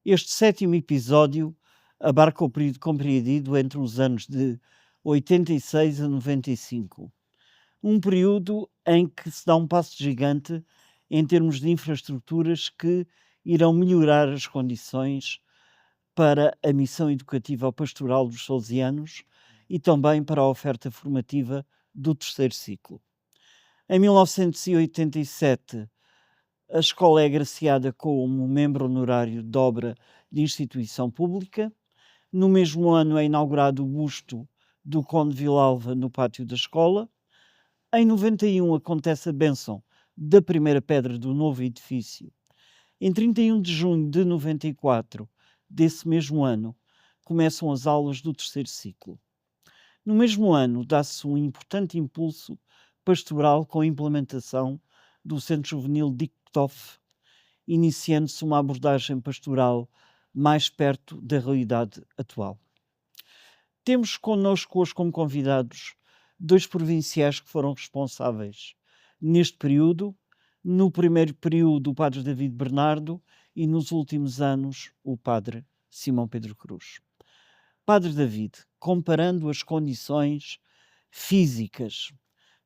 Este sétimo episódio abarca o período compreendido entre os anos de 86 a 95. Um período em que se dá um passo gigante em termos de infraestruturas que irão melhorar as condições para a missão educativa pastoral dos salesianos e também para a oferta formativa do terceiro ciclo. Em 1987, a escola é agraciada como membro honorário de obra de instituição pública. No mesmo ano é inaugurado o busto do Conde Vilalva no pátio da escola. Em 91 acontece a bênção da primeira pedra do novo edifício. Em 31 de junho de 94, desse mesmo ano, começam as aulas do terceiro ciclo. No mesmo ano, dá-se um importante impulso pastoral com a implementação do Centro Juvenil Dichthof, iniciando-se uma abordagem pastoral mais perto da realidade atual. Temos connosco hoje como convidados dois provinciais que foram responsáveis neste período. No primeiro período, o padre David Bernardo, e nos últimos anos, o padre Simão Pedro Cruz. Padre David, comparando as condições físicas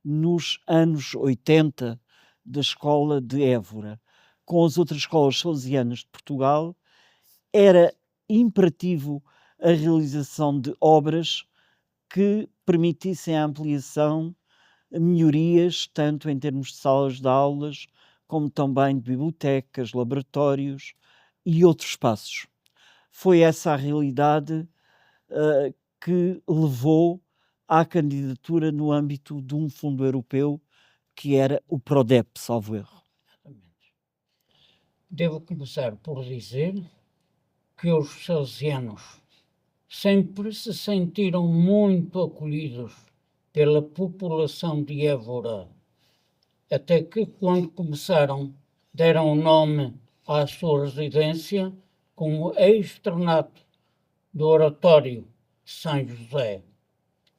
nos anos 80 da escola de Évora com as outras escolas salesianas de Portugal, era imperativo a realização de obras que permitissem a ampliação, melhorias, tanto em termos de salas de aulas, como também de bibliotecas, laboratórios e outros espaços. Foi essa a realidade que levou à candidatura no âmbito de um fundo europeu que era o PRODEP, salvo erro. Devo começar por dizer que os salesianos sempre se sentiram muito acolhidos pela população de Évora, até que, quando começaram, deram o nome à sua residência como externato do Oratório de São José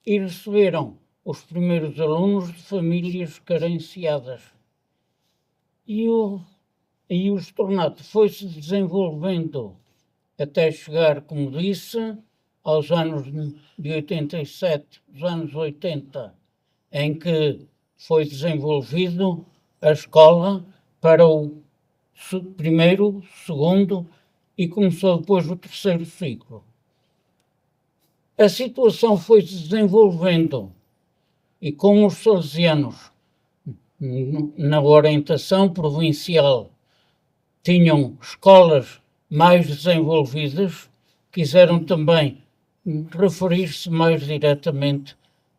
e receberam os primeiros alunos de famílias carenciadas. E o externato foi-se desenvolvendo até chegar, como disse, aos anos de 87, os anos 80, em que foi desenvolvido a escola para o primeiro, segundo e começou depois o terceiro ciclo. A situação foi se desenvolvendo e com os salesianos na orientação provincial tinham escolas mais desenvolvidas, quiseram também referir-se mais diretamente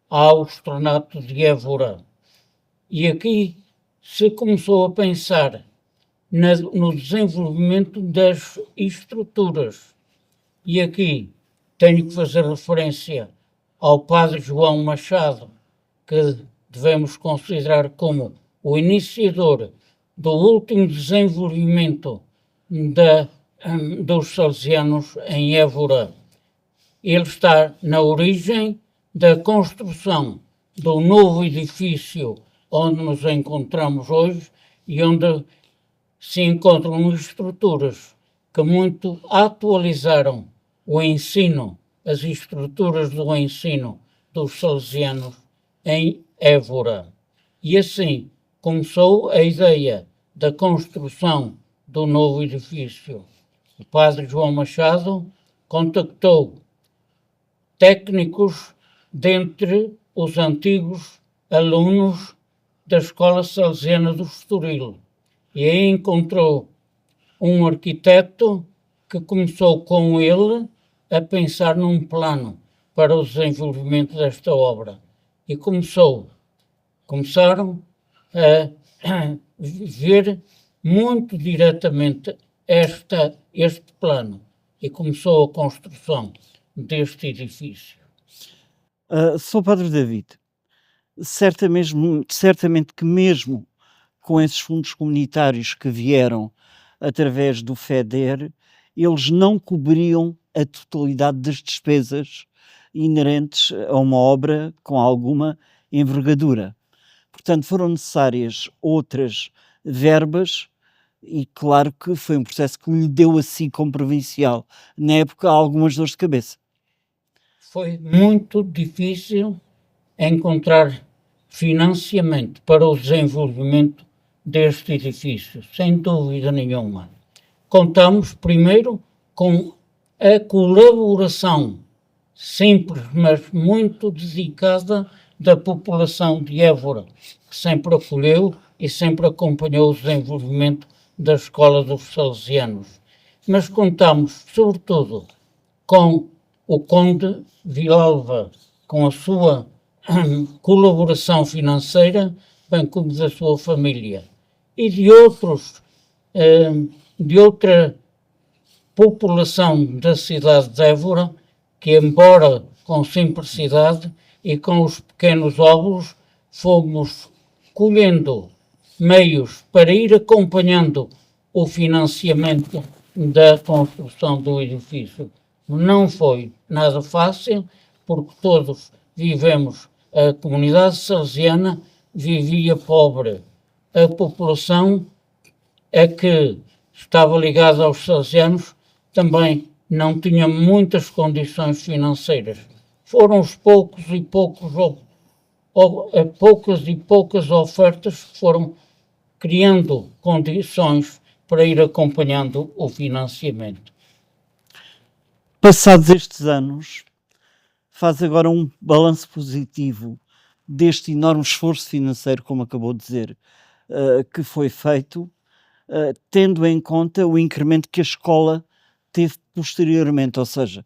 ao externato de Évora. E aqui se começou a pensar no desenvolvimento das estruturas. E aqui tenho que fazer referência ao padre João Machado, que devemos considerar como o iniciador do último desenvolvimento dos salesianos em Évora. Ele está na origem da construção do novo edifício onde nos encontramos hoje e onde se encontram estruturas que muito atualizaram o ensino, as estruturas do ensino dos salesianos em Évora. E assim começou a ideia da construção do novo edifício. O padre João Machado contactou técnicos dentre os antigos alunos da Escola Salesiana do Estoril e aí encontrou um arquiteto que começou com ele a pensar num plano para o desenvolvimento desta obra e começaram a ver muito diretamente este plano e começou a construção deste edifício. Sr. Padre David, certamente que mesmo com esses fundos comunitários que vieram através do FEDER, eles não cobriam a totalidade das despesas inerentes a uma obra com alguma envergadura. Portanto, foram necessárias outras verbas E claro que foi um processo que lhe deu a si, como provincial, na época, algumas dores de cabeça. Foi muito difícil encontrar financiamento para o desenvolvimento deste edifício, sem dúvida nenhuma. Contamos primeiro com a colaboração simples, mas muito dedicada da população de Évora, que sempre acolheu e sempre acompanhou o desenvolvimento da Escola dos Salesianos. Mas contamos, sobretudo, com o Conde Vilalva, com a sua colaboração financeira, bem como da sua família, e de outra população da cidade de Évora, que embora com simplicidade e com os pequenos óvulos, fomos colhendo meios para ir acompanhando o financiamento da construção do edifício. Não foi nada fácil, porque todos vivemos, a comunidade salesiana vivia pobre. A população que estava ligada aos salesianos também não tinha muitas condições financeiras. Foram os poucas e poucas ofertas que foram criando condições para ir acompanhando o financiamento. Passados estes anos, faz agora um balanço positivo deste enorme esforço financeiro, como acabou de dizer, que foi feito, tendo em conta o incremento que a escola teve posteriormente, ou seja,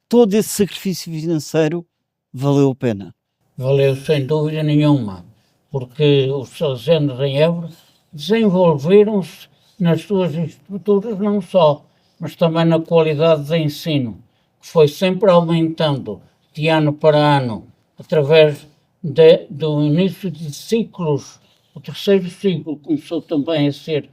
todo esse sacrifício financeiro valeu a pena. Valeu sem dúvida nenhuma, porque os salesianos em Évora desenvolveram-se nas suas estruturas não só, mas também na qualidade de ensino, que foi sempre aumentando de ano para ano, através do início de ciclos. O terceiro ciclo começou também a ser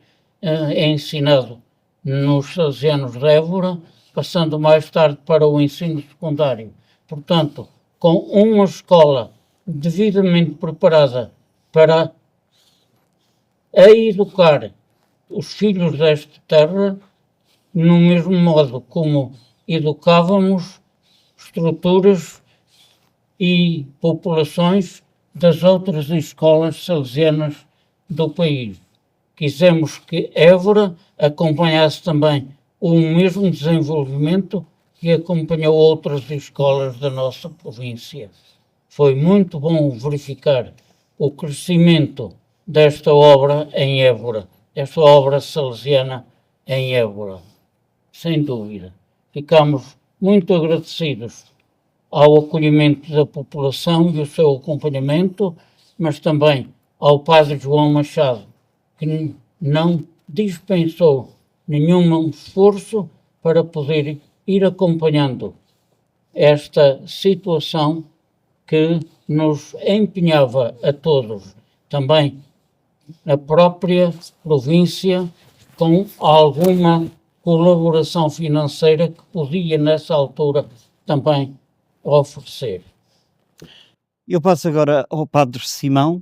ensinado nos salesianos de Évora, passando mais tarde para o ensino secundário. Portanto, com uma escola devidamente preparada para a educar os filhos desta terra, no mesmo modo como educávamos estruturas e populações das outras escolas salesianas do país. Quisemos que Évora acompanhasse também o mesmo desenvolvimento que acompanhou outras escolas da nossa província. Foi muito bom verificar o crescimento desta obra em Évora, esta obra salesiana em Évora. Sem dúvida. Ficamos muito agradecidos ao acolhimento da população e o seu acompanhamento, mas também ao Padre João Machado, que não dispensou nenhum esforço para poder ir acompanhando esta situação que nos empenhava a todos, também na própria província, com alguma colaboração financeira que podia, nessa altura, também oferecer. Eu passo agora ao Padre Simão,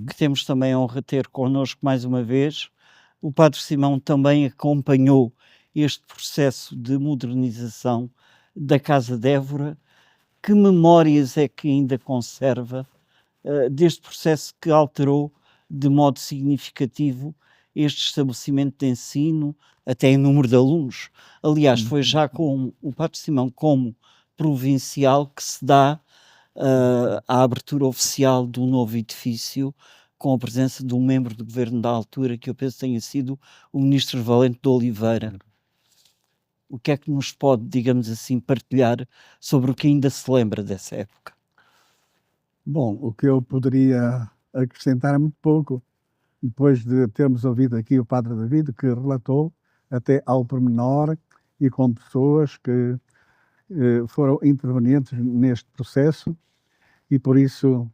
que temos também a honra de ter connosco mais uma vez. O Padre Simão também acompanhou este processo de modernização da Casa de Évora. Que memórias é que ainda conserva deste processo que alterou de modo significativo este estabelecimento de ensino, até em número de alunos? Aliás, foi já com o Padre Simão como provincial que se dá a abertura oficial do novo edifício, com a presença de um membro do governo da altura, que eu penso tenha sido o ministro Valente de Oliveira. O que é que nos pode, digamos assim, partilhar sobre o que ainda se lembra dessa época? Bom, o que eu poderia acrescentar é muito pouco, depois de termos ouvido aqui o Padre David, que relatou até ao pormenor e com pessoas que foram intervenientes neste processo, e por isso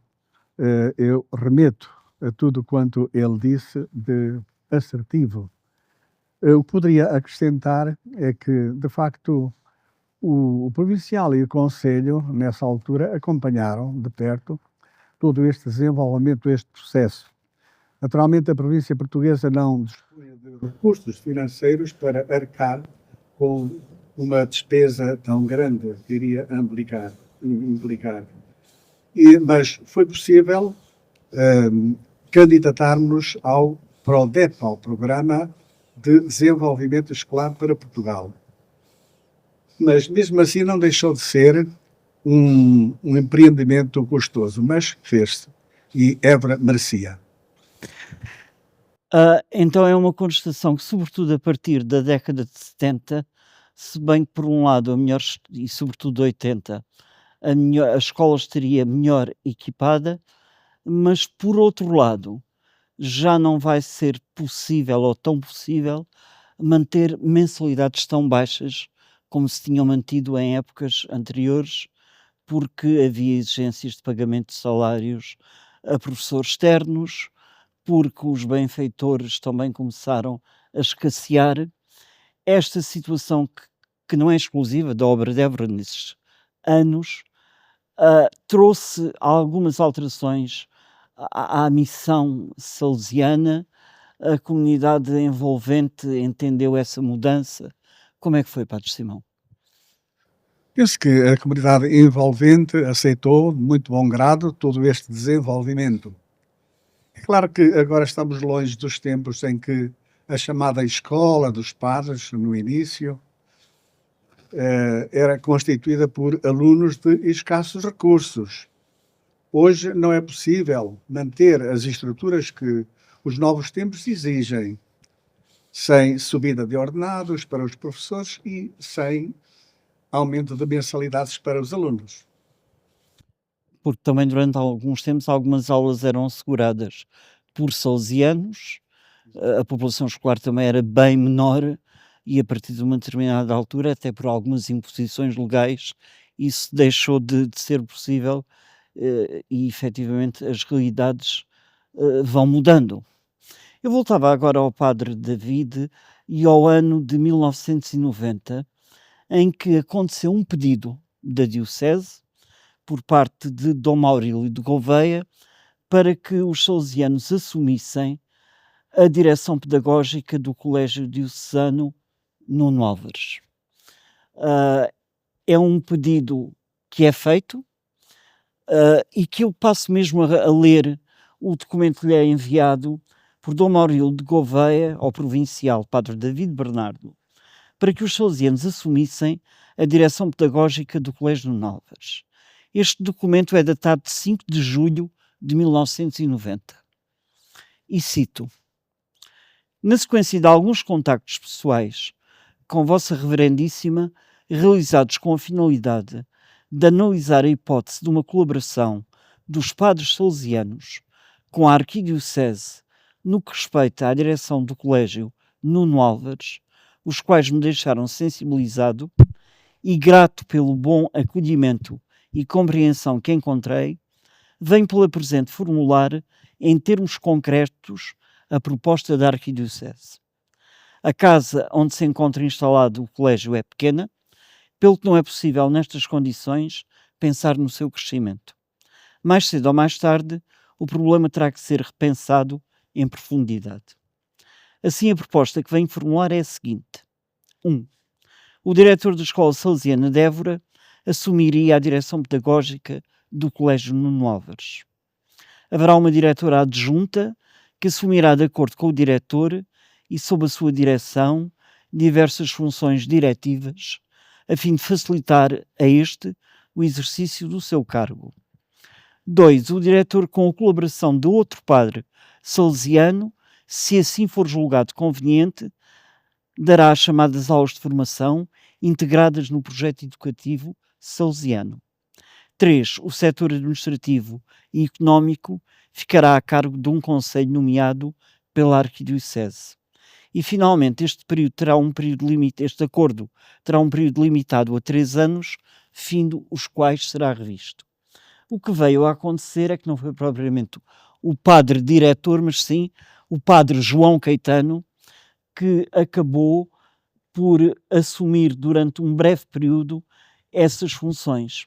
eu remeto a tudo quanto ele disse de assertivo. Eu poderia acrescentar é que, de facto, o Provincial e o Conselho, nessa altura, acompanharam de perto todo este desenvolvimento, este processo. Naturalmente, a província portuguesa não dispunha de recursos financeiros para arcar com uma despesa tão grande que iria implicar. Mas foi possível candidatarmos ao PRODEP, ao Programa de Desenvolvimento Escolar para Portugal. Mas mesmo assim não deixou de ser um empreendimento custoso, mas fez-se e Évora merecia. Então é uma constatação que, sobretudo a partir da década de 70, se bem que por um lado e sobretudo 80, a escola estaria melhor equipada, mas por outro lado já não vai ser possível ou tão possível manter mensalidades tão baixas como se tinham mantido em épocas anteriores, porque havia exigências de pagamento de salários a professores externos, porque os benfeitores também começaram a escassear. Esta situação que não é exclusiva da obra de Évora nesses anos, trouxe algumas alterações à missão salesiana. A comunidade envolvente entendeu essa mudança. Como é que foi, Padre Simão? Penso que a comunidade envolvente aceitou de muito bom grado todo este desenvolvimento. É claro que agora estamos longe dos tempos em que a chamada escola dos padres, no início, era constituída por alunos de escassos recursos. Hoje não é possível manter as estruturas que os novos tempos exigem, sem subida de ordenados para os professores e sem aumento de mensalidades para os alunos. Porque também durante alguns tempos algumas aulas eram asseguradas por salesianos, a população escolar também era bem menor e a partir de uma determinada altura, até por algumas imposições legais, isso deixou de ser possível, e efetivamente as realidades vão mudando. Eu voltava agora ao Padre David e ao ano de 1990, em que aconteceu um pedido da Diocese, por parte de Dom Maurílio de Gouveia, para que os salesianos assumissem a direção pedagógica do Colégio Diocesano Nuno Álvares. É um pedido que é feito e que eu passo mesmo a ler o documento que lhe é enviado por Dom Maurílio de Gouveia ao provincial Padre David Bernardo, para que os salesianos assumissem a direção pedagógica do Colégio Nuno Álvares. Este documento é datado de 5 de julho de 1990. E cito: na sequência de alguns contactos pessoais com Vossa Reverendíssima, realizados com a finalidade de analisar a hipótese de uma colaboração dos padres salesianos com a Arquidiocese no que respeita à direção do Colégio Nuno Álvares, os quais me deixaram sensibilizado e grato pelo bom acolhimento e compreensão que encontrei, venho pela presente formular, em termos concretos, a proposta da Arquidiocese. A casa onde se encontra instalado o colégio é pequena, pelo que não é possível, nestas condições, pensar no seu crescimento. Mais cedo ou mais tarde, o problema terá que ser repensado em profundidade. Assim, a proposta que venho formular é a seguinte: 1. O diretor da Escola Salesiana de Évora assumiria a direção pedagógica do Colégio Nuno Álvares. Haverá uma diretora adjunta que assumirá, de acordo com o diretor e sob a sua direção, diversas funções diretivas, a fim de facilitar a este o exercício do seu cargo. 2. O diretor, com a colaboração de outro padre salesiano, se assim for julgado conveniente, dará as chamadas aulas de formação integradas no projeto educativo salesiano. 3. O setor administrativo e económico ficará a cargo de um conselho nomeado pela Arquidiocese. E, finalmente, este acordo terá um período limitado a 3 anos, findo os quais será revisto. O que veio a acontecer é que não foi propriamente o padre diretor, mas sim o padre João Caetano, que acabou por assumir durante um breve período essas funções.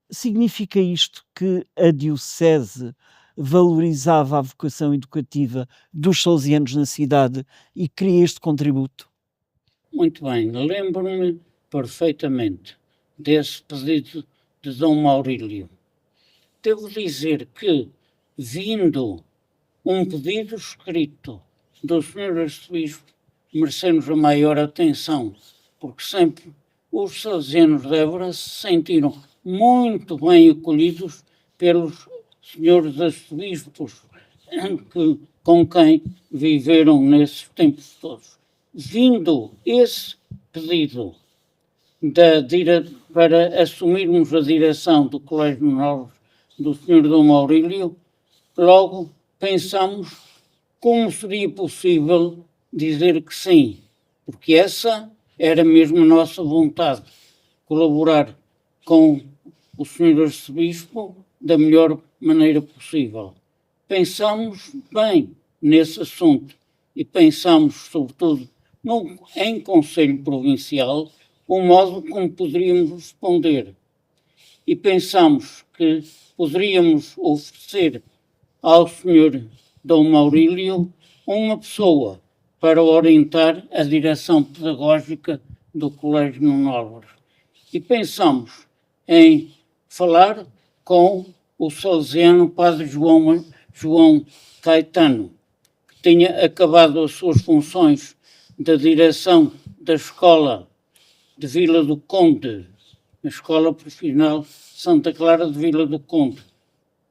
Significa isto que a Diocese valorizava a vocação educativa dos salesianos na cidade e queria este contributo? Muito bem, lembro-me perfeitamente desse pedido de Dom Maurílio. Devo dizer que, vindo um pedido escrito do Sr. Arcebispo, merecemos a maior atenção, porque sempre os salesianos de Évora se sentiram muito bem acolhidos pelos senhores arcebispos com quem viveram nesses tempos todos. Vindo esse pedido para assumirmos a direção do Colégio Menor do Sr. Dom Maurílio, logo pensamos como seria possível dizer que sim, porque essa era mesmo a nossa vontade, colaborar com o Sr. Arcebispo da melhor maneira possível. Pensamos bem nesse assunto e pensamos, sobretudo, em Conselho Provincial, o modo como poderíamos responder. E pensamos que poderíamos oferecer ao Sr. Dom Maurílio uma pessoa para orientar a direção pedagógica do Colégio Nuno Álvares. E pensamos em falar com o salesiano Padre João Caetano, que tinha acabado as suas funções da direção da escola de Vila do Conde, a Escola Profissional Santa Clara de Vila do Conde,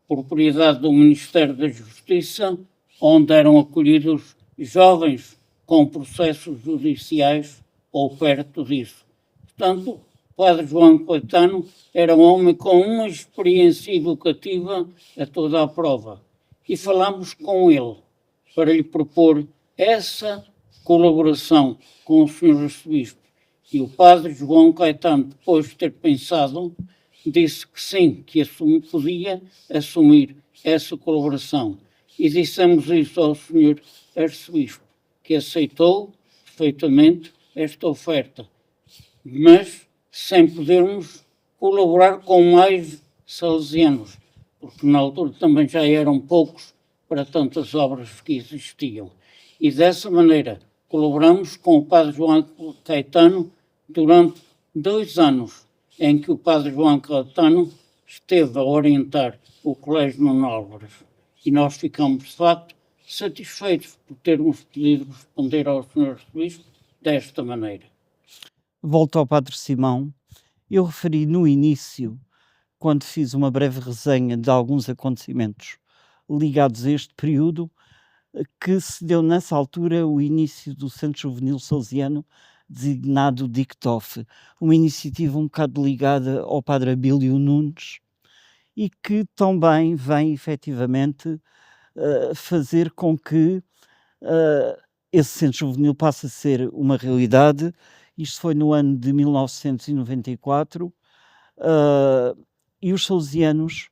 propriedade do Ministério da Justiça, onde eram acolhidos jovens com processos judiciais ou perto disso. Portanto, o Padre João Caetano era um homem com uma experiência educativa a toda a prova. E falámos com ele para lhe propor essa colaboração com o Sr. Arcebispo. E o Padre João Caetano, depois de ter pensado, disse que sim, que podia assumir essa colaboração. E dissemos isso ao Sr. Arcebispo, que aceitou perfeitamente esta oferta, mas sem podermos colaborar com mais salesianos, porque na altura também já eram poucos para tantas obras que existiam. E dessa maneira colaboramos com o Padre João Caetano durante 2 anos, em que o Padre João Caetano esteve a orientar o Colégio Nuno Álvares. E nós ficamos, de facto, satisfeitos por termos podido responder ao Sr. Arcebispo desta maneira. Volto ao Padre Simão. Eu referi no início, quando fiz uma breve resenha de alguns acontecimentos ligados a este período, que se deu nessa altura o início do Centro Juvenil Salesiano, designado DICTOF, uma iniciativa um bocado ligada ao Padre Abílio Nunes e que também vem efetivamente fazer com que esse Centro Juvenil passe a ser uma realidade. Isto foi no ano de 1994 e os salesianos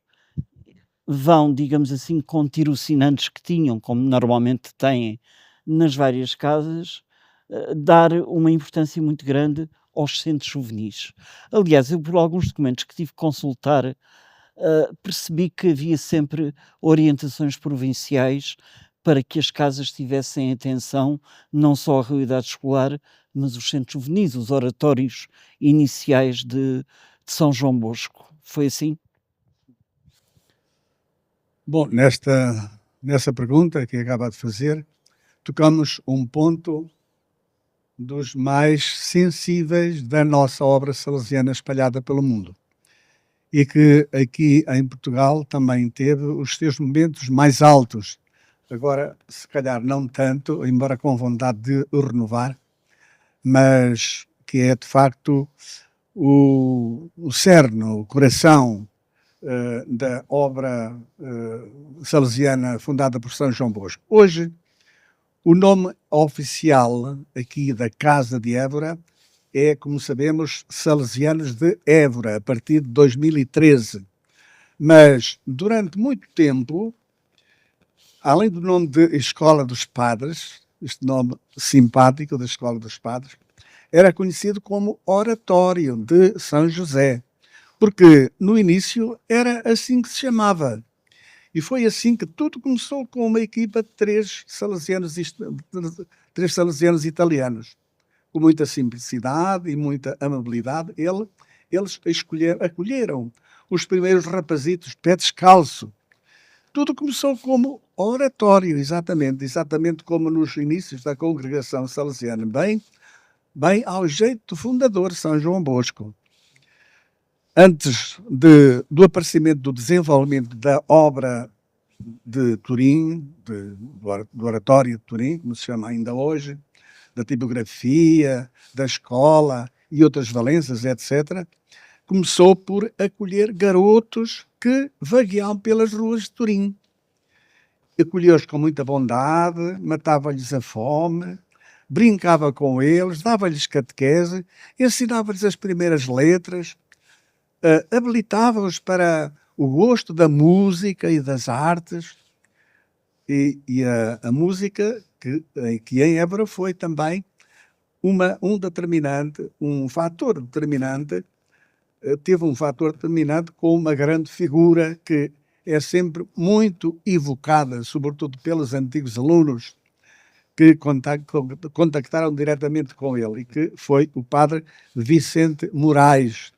vão, digamos assim, com tirocinantes que tinham, como normalmente têm nas várias casas, dar uma importância muito grande aos centros juvenis. Aliás, eu por alguns documentos que tive que consultar, percebi que havia sempre orientações provinciais para que as casas tivessem atenção não só à realidade escolar, mas os centros juvenis, os oratórios iniciais de São João Bosco. Foi assim? Bom, nessa pergunta que acaba de fazer, tocamos um ponto dos mais sensíveis da nossa obra salesiana espalhada pelo mundo e que aqui em Portugal também teve os seus momentos mais altos. Agora, se calhar não tanto, embora com vontade de o renovar, mas que é de facto o cerne, o coração da obra salesiana fundada por São João Bosco. Hoje, o nome oficial aqui da Casa de Évora é, como sabemos, Salesianos de Évora, a partir de 2013. Mas, durante muito tempo, além do nome de Escola dos Padres, este nome simpático da Escola dos Padres, era conhecido como Oratório de São José, porque no início era assim que se chamava. E foi assim que tudo começou, com uma equipa de três salesianos italianos. Com muita simplicidade e muita amabilidade, eles acolheram os primeiros rapazitos de pé descalço. Tudo começou como oratório, exatamente como nos inícios da congregação salesiana, bem ao jeito do fundador, São João Bosco. Antes do aparecimento, do desenvolvimento da obra de Turim, do oratório de Turim, como se chama ainda hoje, da tipografia, da escola e outras valências, etc., começou por acolher garotos que vagueavam pelas ruas de Turim. Acolheu-os com muita bondade, matava-lhes a fome, brincava com eles, dava-lhes catequese, ensinava-lhes as primeiras letras, habilitava-os para o gosto da música e das artes. E a música, que em Évora foi também um fator determinante, teve um fator determinante com uma grande figura que é sempre muito evocada, sobretudo pelos antigos alunos que contactaram diretamente com ele, e que foi o padre Vicente Moraes,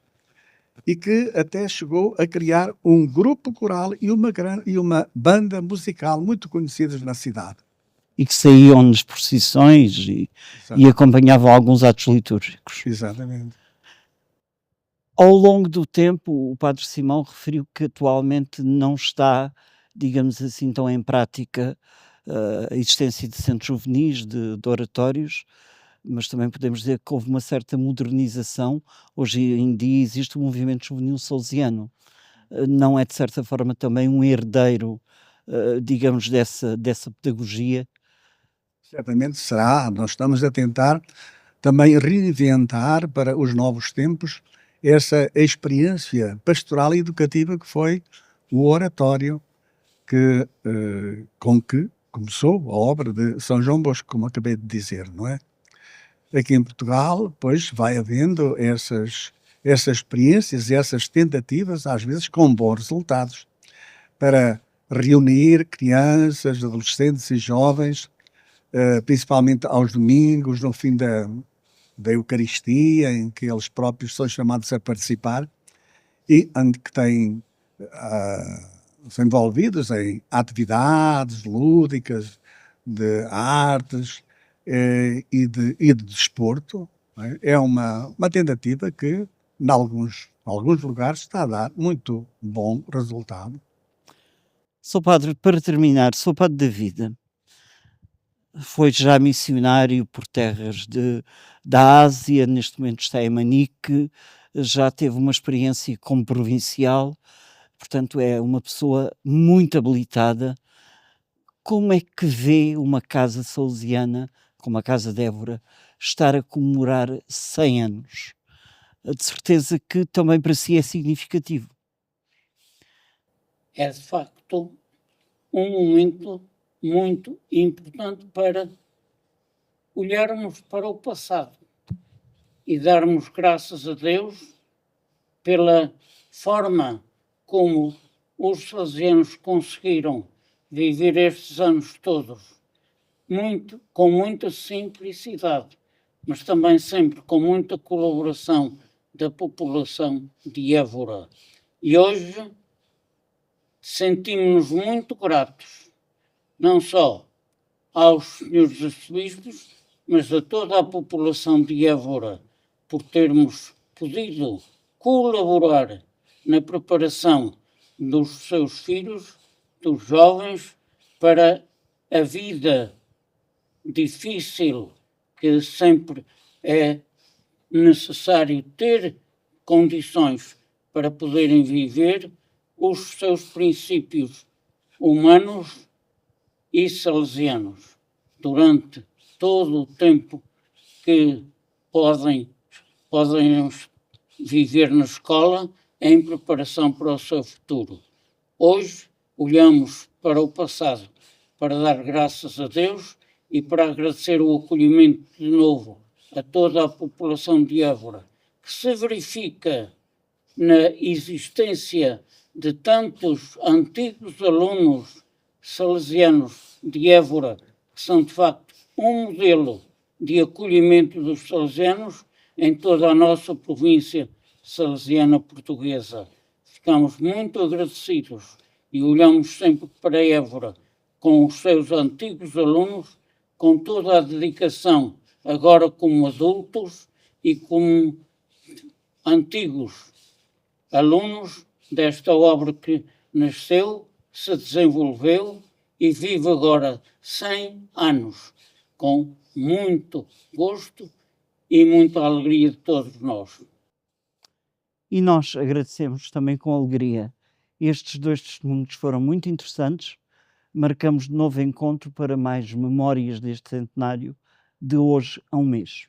e que até chegou a criar um grupo coral e uma banda musical muito conhecidas na cidade. E que saíam nas procissões e acompanhavam alguns atos litúrgicos. Exatamente. Ao longo do tempo, o Padre Simão referiu que atualmente não está, digamos assim, tão em prática a existência de centros juvenis, de oratórios, mas também podemos dizer que houve uma certa modernização. Hoje em dia existe o movimento juvenil salesiano. Não é, de certa forma, também um herdeiro, digamos, dessa pedagogia? Certamente será. Nós estamos a tentar também reinventar para os novos tempos essa experiência pastoral e educativa que foi o oratório com que começou a obra de São João Bosco, como acabei de dizer, não é? Aqui em Portugal, pois, vai havendo essas experiências e essas tentativas, às vezes com bons resultados, para reunir crianças, adolescentes e jovens, principalmente aos domingos, no fim da Eucaristia, em que eles próprios são chamados a participar, e que são envolvidos em atividades lúdicas, de artes e de desporto. É uma tentativa que, em alguns lugares, está a dar muito bom resultado. Sr. Padre, para terminar, Sr. Padre da Vida, foi já missionário por terras da Ásia, neste momento está em Manique, já teve uma experiência como provincial, portanto é uma pessoa muito habilitada. Como é que vê uma casa salesiana, como a Casa de Évora, estar a comemorar 100 anos? De certeza que também para si é significativo. É de facto um momento muito importante para olharmos para o passado e darmos graças a Deus pela forma como os salesianos conseguiram viver estes anos todos, com muita simplicidade, mas também sempre com muita colaboração da população de Évora. E hoje sentimos-nos muito gratos, não só aos senhores arcebispos, mas a toda a população de Évora, por termos podido colaborar na preparação dos seus filhos, dos jovens, para a vida difícil que sempre é necessário ter condições para poderem viver os seus princípios humanos e salesianos durante todo o tempo que podem viver na escola em preparação para o seu futuro. Hoje olhamos para o passado para dar graças a Deus e para agradecer o acolhimento de novo a toda a população de Évora, que se verifica na existência de tantos antigos alunos salesianos de Évora, que são de facto um modelo de acolhimento dos salesianos em toda a nossa província salesiana portuguesa. Ficamos muito agradecidos e olhamos sempre para Évora com os seus antigos alunos, com toda a dedicação, agora como adultos e como antigos alunos desta obra que nasceu, se desenvolveu e vive agora 100 anos, com muito gosto e muita alegria de todos nós. E nós agradecemos também com alegria. Estes 2 testemunhos foram muito interessantes. Marcamos de novo encontro para mais memórias deste centenário de hoje a um mês.